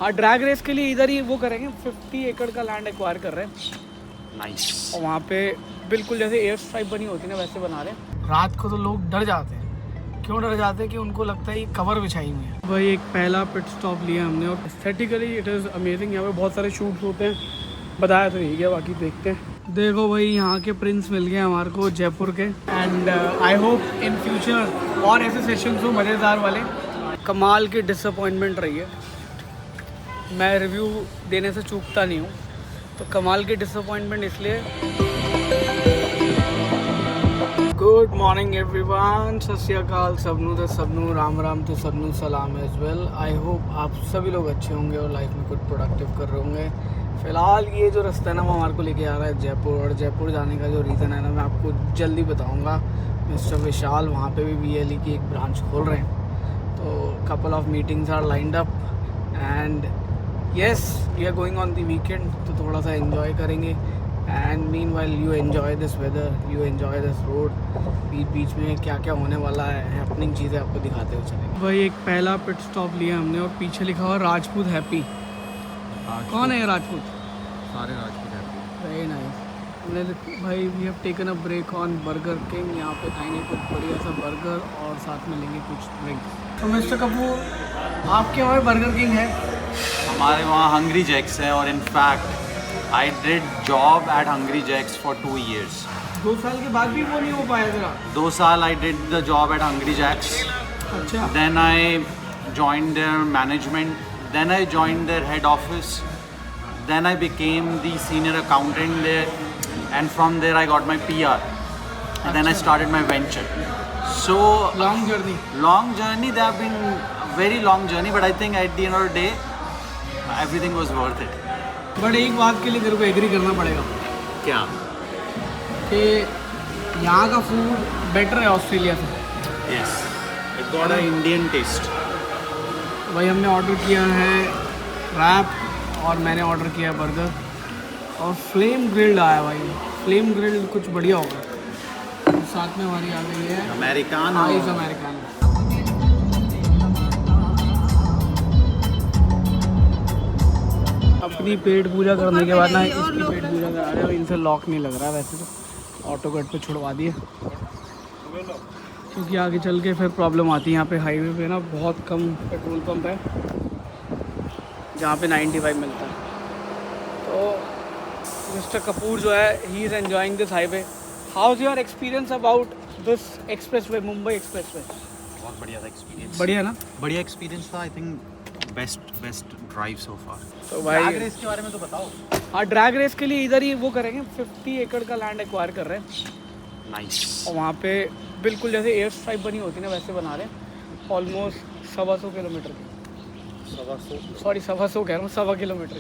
हाँ, drag race के लिए इधर ही वो करेंगे, 50 एकड़ का लैंड एक्वायर कर रहे हैं। नाइस। और वहाँ पे बिल्कुल जैसे एयर स्ट्राइप बनी होती है ना, वैसे बना रहे हैं। रात को तो लोग डर जाते हैं। क्यों डर जाते हैं? कि उनको लगता है ये कवर बिछाई हुई है। भाई एक पहला पिट स्टॉप लिया हमने और एस्थेटिकली इट इज़ अमेजिंग। यहाँ पे बहुत सारे शूट्स होते हैं, बताया तो नहीं गया, बाकी देखते हैं। देखो भाई, यहाँ के प्रिंस मिल गए हमारे को, जयपुर के। And I hope in future और ऐसे सेशंस हो मज़ेदार वाले। कमाल की डिसअपॉइंटमेंट रही है। मैं रिव्यू देने से चूकता नहीं हूँ, तो कमाल की डिसअपॉइंटमेंट इसलिए। गुड मॉर्निंग एवरीवन, सत श्री अकाल सबनू तो सबनू, राम राम तो सबनू सलाम एज वेल। आई होप आप सभी लोग अच्छे होंगे और लाइफ में कुछ प्रोडक्टिव कर रहे होंगे। फ़िलहाल ये जो रास्ता है ना, वो हमारे को लेके आ रहा है जयपुर। और जयपुर जाने का जो रीज़न है ना, मैं आपको जल्दी बताऊँगा। मिस्टर विशाल वहाँ पे भी VLE की एक ब्रांच खोल रहे हैं, तो couple of meetings are lined up and yes we are going on the weekend, तो थोड़ा सा एंजॉय करेंगे। And meanwhile you enjoy this weather, you enjoy this road. बीच में क्या क्या होने वाला है, हैपनिंग चीज़ें आपको दिखाते हुए चलेंगे। भाई एक पहला पिट स्टॉप लिया हमने और पीछे लिखा हुआ राजपूत हैप्पी। कौन है ये राजपूत? सारे राजपूत हैं। Very nice. हमने भाई we have taken a break on Burger King. यहाँ पे खाएंगे कुछ बढ़िया सा बर्गर और साथ में लेंगे कुछ ड्रिंक्स। तो मिस्टर कपूर, आपके वहाँ बर्गर किंग है? हमारे वहाँ हंग्री जैक्स है, और in fact I did job at Hungry Jack's for 2 years। 2 साल के बाद भी वो नहीं हो पाया जरा? 2 साल I did the job at Hungry Jack's. अच्छा। Then I joined their management, then I joined their head office, then I became the senior accountant there, and from there I got my PR, and then I started my venture. So long journey. long journey, they have been a very long journey, but I think at the end of the day everything was worth it. But एक बात के लिए तेरे को agree करना पड़ेगा क्या? कि यहाँ का फूड बेटर है ऑस्ट्रेलिया से। Yes, it got an Indian taste. भाई हमने ऑर्डर किया है रैप और मैंने ऑर्डर किया है बर्गर, और फ्लेम ग्रिल्ड आया भाई। फ्लेम ग्रिल्ड कुछ बढ़िया होगा। साथ में हमारी आ गई है Americano. Ice americano. अपनी पेट पूजा करने के बाद ना इसकी पेट पूजा करा रहे हो। इनसे लॉक नहीं लग रहा है, वैसे तो ऑटो कट पे छुड़वा दिए, क्योंकि आगे चल के फिर प्रॉब्लम आती है। यहाँ पे हाईवे पे ना बहुत कम पेट्रोल पंप है जहाँ पे 95 मिलता है। तो मिस्टर कपूर जो है, he is enjoying this highway. How is your experience about this expressway, Mumbai expressway? बहुत बढ़िया था एक्सपीरियंस। बढ़िया ना? बढ़िया एक्सपीरियंस था। I think best drive so far. तो भाई ड्रैग रेस के बारे में तो बताओ। हाँ, ड्रैग रेस के लिए इधर ही वो करेंगे, 50 एकड़ का लैंड एक्वायर कर रहे हैं। नाइस। और वहाँ पे बिल्कुल जैसे एयर स्ट्राइप बनी होती है ना, वैसे बना रहे हैं। ऑलमोस्ट 125 किलोमीटर की, सॉरी 125 कह रहा हूँ, 1.25 किलोमीटर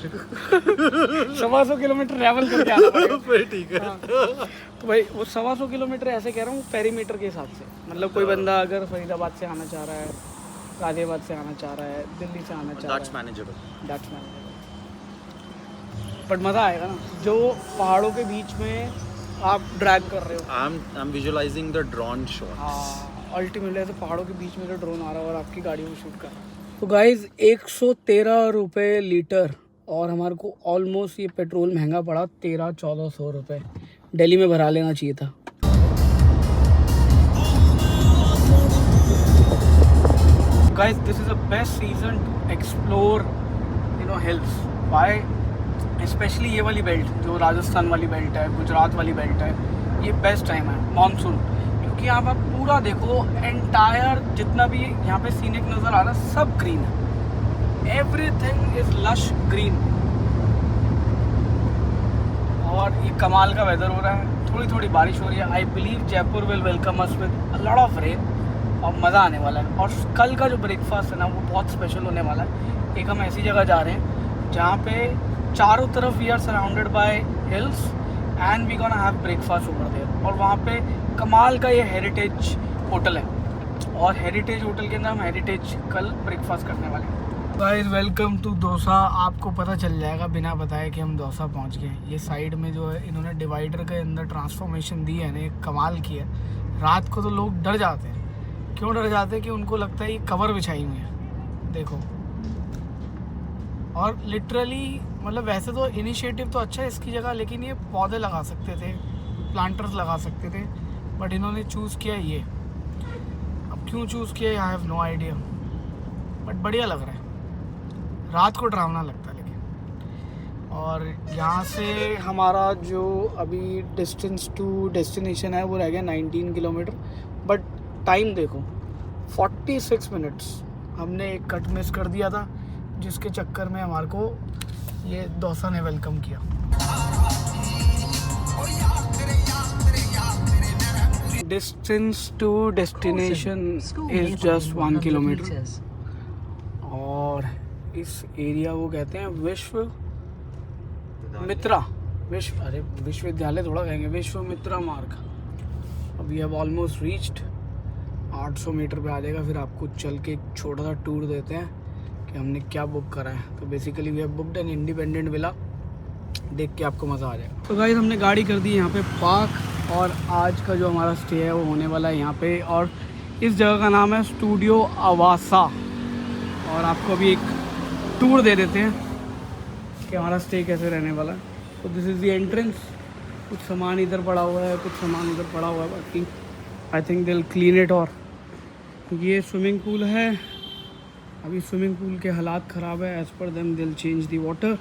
125 किलोमीटर ट्रैवल करके आना पड़ेगा। ठीक है। हाँ। तो भाई वो 125 किलोमीटर ऐसे कह रहा हूँ पेरीमीटर के हिसाब से। मतलब कोई बंदा अगर फरीदाबाद से आना चाह रहा है, गाजियाबाद से आना चाह रहा है, दिल्ली से आना चाह रहा है, that's manageable. That's manageable. But मज़ा आएगा ना, जो पहाड़ों के बीच में आप ड्रैग कर रहे हो। I am visualising the drone shots. हाँ, अल्टीमेटली ऐसे पहाड़ों के बीच में जो ड्रोन आ रहा है और आपकी गाड़ी में शूट कर रहा है। तो गाइज 113 रुपये लीटर, और हमारे को ऑलमोस्ट ये पेट्रोल महंगा पड़ा 1300-1400 रुपये। दिल्ली में भरा लेना चाहिए था। Guys this is the best season to explore hills. By specially ये वाली बेल्ट, जो राजस्थान वाली बेल्ट है, गुजरात वाली बेल्ट है, ये बेस्ट टाइम है मानसून। क्योंकि यहाँ आप पूरा देखो, एंटायर जितना भी यहाँ पे सीनिक नज़र आ रहा है सब ग्रीन है। Everything is lush green. और ये कमाल का वेदर हो रहा है, थोड़ी थोड़ी बारिश हो रही है। I believe Jaipur will welcome us with a lot of rain, और मज़ा आने वाला है। और कल का जो ब्रेकफास्ट है ना, वो बहुत स्पेशल होने वाला है। एक हम ऐसी जगह जा रहे हैं जहाँ पे चारों तरफ we are surrounded by hills and we gonna have breakfast over there. और वहाँ पे कमाल का ये हेरिटेज होटल है, और हेरिटेज होटल के अंदर हम हेरिटेज कल ब्रेकफास्ट करने वाले हैं। Guys welcome to Dausa. आपको पता चल जाएगा बिना बताए कि हम दौसा पहुँच गए। ये साइड में जो है इन्होंने डिवाइडर के अंदर ट्रांसफॉर्मेशन दी है ना, एक कमाल की है। रात को तो लोग डर जाते हैं। क्यों डर जाते हैं? कि उनको लगता है ये कवर बिछाई हुई है। देखो और लिटरली मतलब वैसे तो इनिशिएटिव तो अच्छा है इसकी जगह, लेकिन ये पौधे लगा सकते थे, प्लांटर्स लगा सकते थे, बट इन्होंने चूज़ किया ये। अब क्यों चूज़ किया I have no idea, but बढ़िया लग रहा है, रात को डरावना लगता है लेकिन। और यहाँ से हमारा जो अभी डिस्टेंस टू डेस्टिनेशन है वो रह गया 19 किलोमीटर, बट टाइम देखो 46 मिनट्स। हमने एक कट मिस कर दिया था जिसके चक्कर में हमारे को ये डोसा ने वेलकम किया। Distance to destination is just 1 kilometre. और इस एरिया को कहते हैं विश्वविद्यालय थोड़ा कहेंगे, विश्वामित्रा मार्ग। अभी अब ऑलमोस्ट रीच्ड, 800 मीटर पे आ जाएगा। फिर आपको चल के एक छोटा सा टूर देते हैं कि हमने क्या बुक करा है। तो basically we have booked an independent villa, देख के आपको मज़ा आ जाएगा। तो गाइस हमने गाड़ी कर दी यहाँ पे पार्क, और आज का जो हमारा स्टे है वो होने वाला है यहाँ पे। और इस जगह का नाम है स्टूडियो आवासा। और आपको अभी एक टूर दे देते हैं कि हमारा स्टे कैसे रहने वाला है। तो दिस इज़ द एंट्रेंस। कुछ सामान इधर पड़ा हुआ है, कुछ सामान उधर पड़ा हुआ है, बाकी I think they will clean it. और ये स्विमिंग पूल है। अभी स्विमिंग पूल के हालात ख़राब है, as per them they will change the water.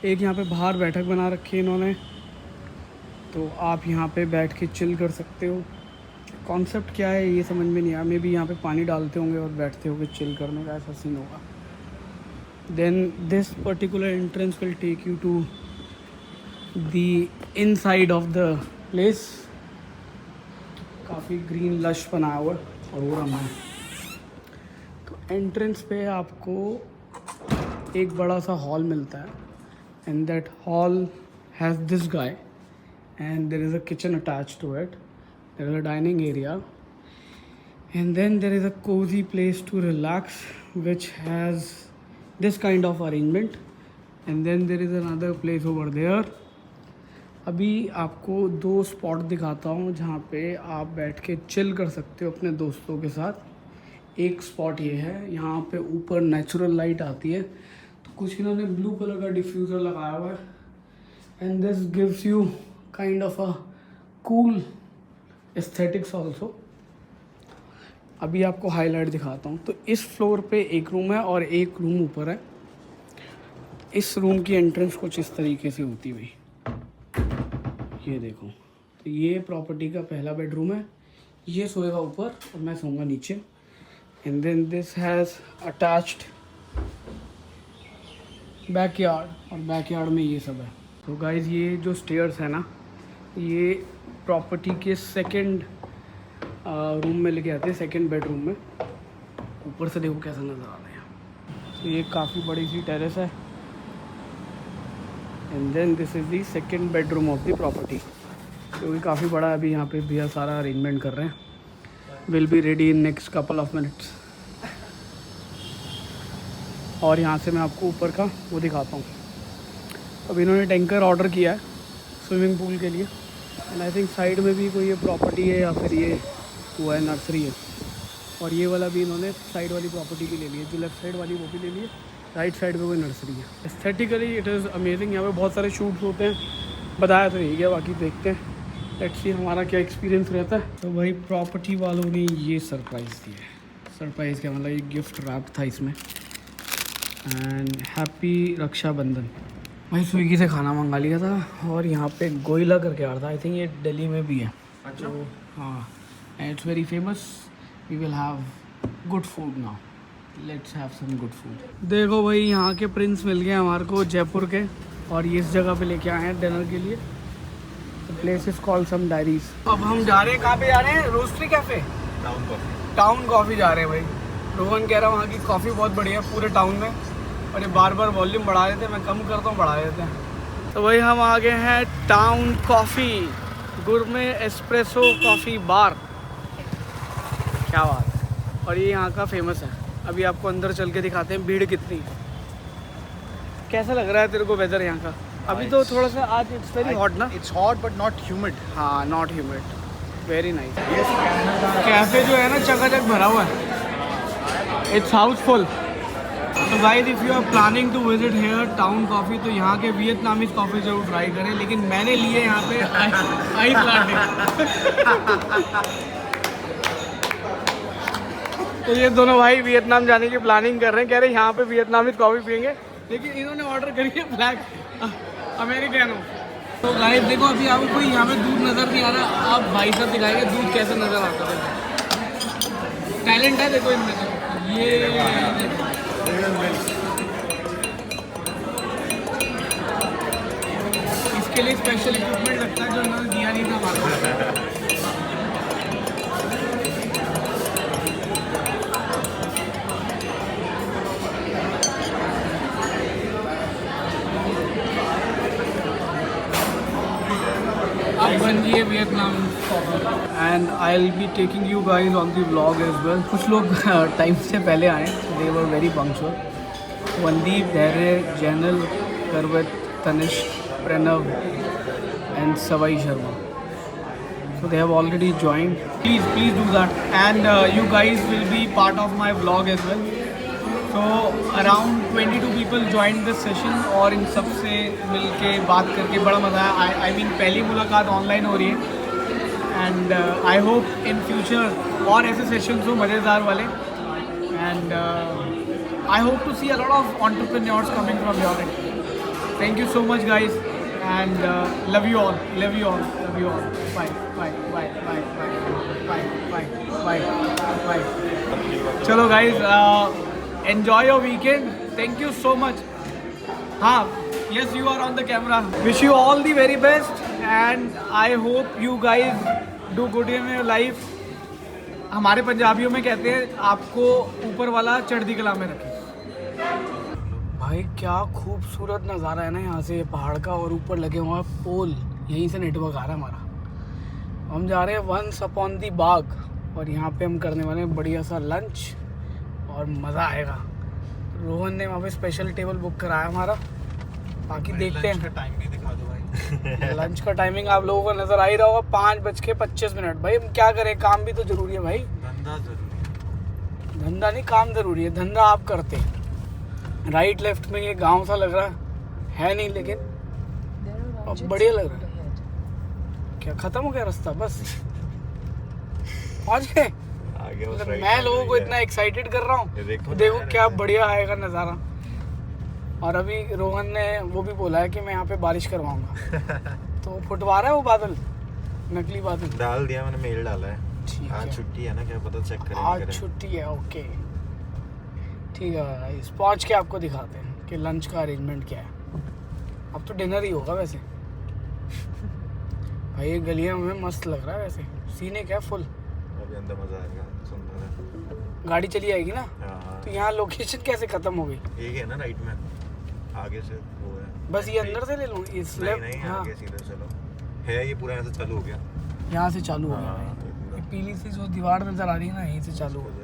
एक यहाँ पे बाहर बैठक बना रखी है इन्होंने, तो आप यहाँ पे बैठ के चिल कर सकते हो। कॉन्सेप्ट क्या है ये समझ में नहीं आया। मे बी यहाँ पे पानी डालते होंगे और बैठते होंगे चिल करने का, ऐसा सीन होगा। Then this particular entrance will take you to the inside of the place. काफ़ी ग्रीन लश बनाया हुआ और वो रहा है। तो एंट्रेंस पे आपको एक बड़ा सा हॉल मिलता है, and that hall has this guy, and there is a kitchen attached to it. There is a dining area, and then there is a cozy place to relax which has this kind of arrangement, and then there is another place over there. अभी आपको 2 spot दिखाता हूँ जहाँ पे आप बैठ के chill कर सकते हो अपने दोस्तों के साथ। एक स्पॉट ये है, यहाँ पे ऊपर नेचुरल लाइट आती है, तो कुछ इन्होंने ब्लू कलर का डिफ्यूज़र लगाया हुआ है, and this gives you kind of a cool aesthetics also. अभी आपको हाईलाइट दिखाता हूँ। तो इस फ्लोर पे एक रूम है और एक रूम ऊपर है। इस रूम की एंट्रेंस कुछ इस तरीके से होती हुई, ये देखो। तो ये प्रॉपर्टी का पहला बेडरूम है, ये सोएगा ऊपर और मैं सोऊंगा नीचे। And then this has attached backyard, और बैकयार्ड में ये सब है। तो गाइज़ ये जो स्टेयर्स है ना, ये प्रॉपर्टी के सेकंड रूम में लेके आते हैं, सेकंड बेडरूम में। ऊपर से देखो कैसा नज़र आ रहा है। तो ये काफ़ी बड़ी सी टेरेस है, and then this is the second bedroom of the property. तो ये काफ़ी बड़ा है। अभी यहाँ पे भैया सारा अरेंजमेंट कर रहे हैं, will be ready in next couple of minutes. और यहाँ से मैं आपको ऊपर का वो दिखाता हूँ। अब इन्होंने टैंकर ऑर्डर किया है स्विमिंग पूल के लिए, एंड आई थिंक साइड में भी कोई ये प्रॉपर्टी है या फिर ये हुआ है नर्सरी है। और ये वाला भी इन्होंने साइड वाली प्रॉपर्टी की ले ली है, जो लेफ्ट साइड वाली वो भी ले ली है, राइट साइड में कोई नर्सरी है। Aesthetically it is amazing. यहाँ पे बहुत सारे शूट्स होते हैं, बताया तो यही है, बाकी देखते हैं लेट्स सी हमारा क्या एक्सपीरियंस रहता है। तो भाई प्रॉपर्टी वालों ने ये सरप्राइज़ दिया है। सरप्राइज़ क्या मतलब, ये गिफ्ट रैप था इसमें, एंड हैप्पी रक्षाबंधन। भाई स्विगी से खाना मंगा लिया था, और यहाँ पे गोइला करके आ रहा था, आई थिंक ये दिल्ली में भी है। अच्छा। तो हाँ, and it's very famous. We will have good food now, let's have some good food. देखो भाई यहाँ के प्रिंस मिल गए हमारे को, जयपुर के, और ये इस जगह पे लेके आए हैं डिनर के लिए। The place is called some diaries. अब हम जा रहे हैं, कहाँ पे जा रहे हैं? रोस्ट्री कैफ़े, टाउन कॉफ़ी जा रहे हैं भाई। रोहन कह रहा है वहाँ की कॉफ़ी बहुत बढ़िया है पूरे टाउन में, और ये बार बार वॉल्यूम बढ़ा देते हैं, मैं कम करता हूँ बढ़ा देते हैं। तो भाई हम आ गए हैं town coffee, gourmet espresso coffee bar. क्या बात है। और ये यहाँ का फेमस है। अभी आपको अंदर चल के दिखाते हैं भीड़ कितनी है। कैसा लग रहा है तेरे को वेदर यहाँ का? अभी तो थोड़ा सा आज इट्स वेरी हॉट ना? It's hot but not humid. हाँ, not humid, very nice. Cafe जो है ना चकाचक भरा हुआ है, इट्स हाउसफुल। तो guys if you are planning to visit Hair Town Coffee तो यहाँ के वियतनामीज कॉफ़ी जरूर ट्राई करें, लेकिन मैंने लिए यहाँ पे आइस लाटे। तो ये दोनों भाई वियतनाम जाने की प्लानिंग कर रहे हैं, कह रहे हैं यहाँ पे वियतनामीज कॉफ़ी पियेंगे, लेकिन इन्होंने ऑर्डर करी है ब्लैक अमेरिकनो। तो गाइस देखो अभी आपको कोई यहाँ पे दूध नज़र नहीं आ रहा, आप भाई साहब दिखाएंगे दूध कैसे नज़र आता है। टैलेंट है देखो इनमें, ये इसके लिए स्पेशल इक्विपमेंट लगता है जो इन्होंने दिया नहीं था हमारे। अब बन गई है Vietnam and I will be taking you guys on the vlog as well. कुछ लोग टाइम से पहले आए, दे were very punctual. Vandeep, Dhairya, Jainal, Karvat, Tanishq, Pranav and Sawai Sharma. So they have already joined. Please do that, and you guys will be part of my vlog as well. So around 22 people joined this session और इन सब से मिल के बात करके बड़ा मज़ा आया. I mean पहली मुलाकात ऑनलाइन हो रही है and I hope in future और ऐसे सेशंस हो मज़ेदार वाले, and I hope to see a lot of entrepreneurs coming from your end. Thank you so much guys, and love you all. Bye. चलो guys, enjoy your weekend. Thank you so much. हाँ, yes, you are on the camera. Wish you all the very best, and I hope you guys do good in your life. हमारे पंजाबियों में कहते हैं आपको ऊपर वाला चढ़ती कला में रखे. भाई क्या खूबसूरत नज़ारा है ना यहाँ से, पहाड़ का, और ऊपर लगे हुए हैं पोल, यहीं से नेटवर्क आ रहा है हमारा. हम जा रहे हैं वंस अपॉन दी बाग, और यहाँ पे हम करने वाले हैं बढ़िया सा लंच और मज़ा आएगा. रोहन ने वहाँ पे स्पेशल टेबल बुक कराया हमारा. बाकी देखते हैं. टाइम भी दिखा दो भाई. लंच का टाइमिंग आप लोगों को नज़र आ ही रहा होगा, 5:25. भाई हम क्या करें, काम भी तो ज़रूरी है भाई. धंधा जरूरी है. धंधा नहीं, काम ज़रूरी है. धंधा आप करते हैं. राइट लेफ्ट में ये गांव सा लग रहा है नहीं, लेकिन बढ़िया लग रहा है. क्या ख़त्म हो गया रास्ता? बस पहुँच गए. मतलब मैं लोगों को इतना एक्साइटेड कर रहा हूँ, देखो क्या बढ़िया आएगा नज़ारा. और अभी रोहन ने वो भी बोला है कि मैं यहाँ पे बारिश करवाऊंगा. तो फुटवा रहा है वो बादल, नकली बादल डाल दिया मैंने, मेल डाला है. ठीक है, आज छुट्टी है ना, क्या पता चेक करेंगे. आज छुट्टी है, ओके ठीक है. गाइस पहुँच के आपको दिखाते हैं कि लंच का अरेंजमेंट क्या है. अब तो डिनर ही होगा वैसे. भाई ये गलियाँ में मस्त लग रहा है वैसे. सीने क्या फुल. अभी अंदर मजा आएगा, सुंदर है. गाड़ी चली आएगी ना. हाँ, तो यहाँ लोकेशन कैसे खत्म हो गई? एक है ना राइट में, आगे से वो है. बस ये अंदर से ले लूँ इस नहीं, हाँ, आगे सीधा चलो. है ये पूरा यहाँ से चालू हो गया. यहाँ से चालू हो गया हाँ, भाई. ये पूरा. ये पीली सी जो दीवार नज़र आ रही है ना, यहीं से चालू हो गया.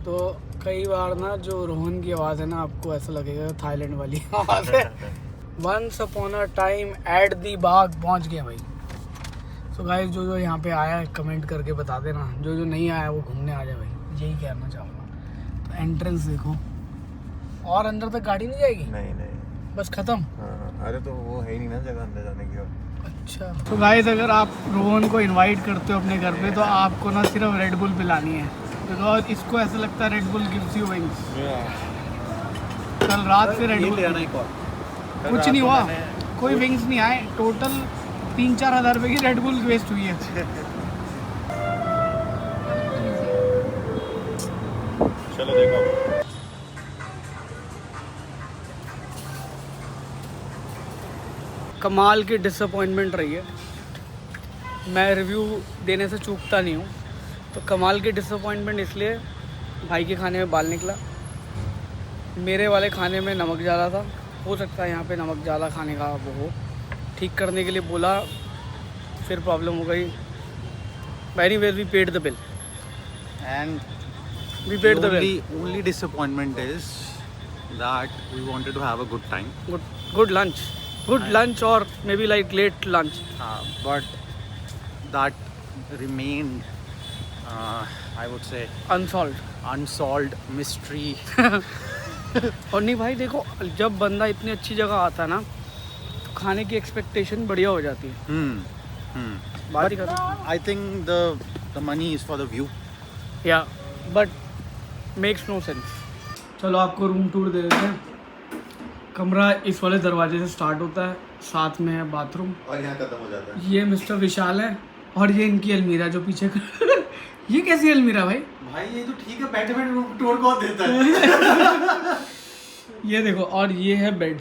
तो कई बार ना जो रोहन की आवाज़ है ना, आपको ऐसा लगेगा थाईलैंड वाली आवाज़ है. Once upon a time at the बाग पहुँच गए भाई. सो गाइस जो यहाँ पे आया है कमेंट करके बता देना, जो नहीं आया वो घूमने आ जाए भाई, यही कहना चाहूँगा. तो एंट्रेंस देखो, और अंदर तक गाड़ी नहीं जाएगी. नहीं बस ख़त्म. हाँ, अरे तो वो है ही नहीं ना जगह अंदर जाने की. और अच्छा तो गाइस अगर आप रोहन को इनवाइट करते हो अपने घर पे, तो आपको ना सिर्फ रेड बुल पिलानी है, बिकॉज इसको ऐसा लगता है red bull gives you wings. कल रात से रेड बुल कुछ नहीं हुआ, कोई विंग्स नहीं आए. टोटल 3-4 हज़ार रुपये की रेड बुल वेस्ट हुई है. चलो देखो. कमाल की डिसअपॉइंटमेंट रही है. मैं रिव्यू देने से चूकता नहीं हूँ. तो कमाल की डिसअपॉइंटमेंट इसलिए, भाई के खाने में बाल निकला, मेरे वाले खाने में नमक ज़्यादा था. हो सकता है यहाँ पे नमक ज़्यादा खाने का वो हो. ठीक करने के लिए बोला, फिर प्रॉब्लम हो गई. Anyways we paid the bill And we paid the bill. only disappointment is that we wanted to have a good time. Good lunch और may be like late lunch. But that remained, I would say, unsolved unsolved mystery और नहीं भाई देखो, जब बंदा इतनी अच्छी जगह आता है ना तो खाने की एक्सपेक्टेशन बढ़िया हो जाती है। बात ही कर I think the money is for the view. या बट मेक्स नो सेंस। चलो आपको रूम टूर दे देते हैं। कमरा इस वाले दरवाजे से स्टार्ट होता है, साथ में है बाथरूम, और यहाँ खत्म हो जाता है। ये मिस्टर विशाल है और ये इनकी अलमीरा जो पीछे ये कैसी अलमीरा भाई? भाई ये तो ठीक है, बैठे बैठे रूम टूर कौन देता है? ये देखो, और ये है बेड।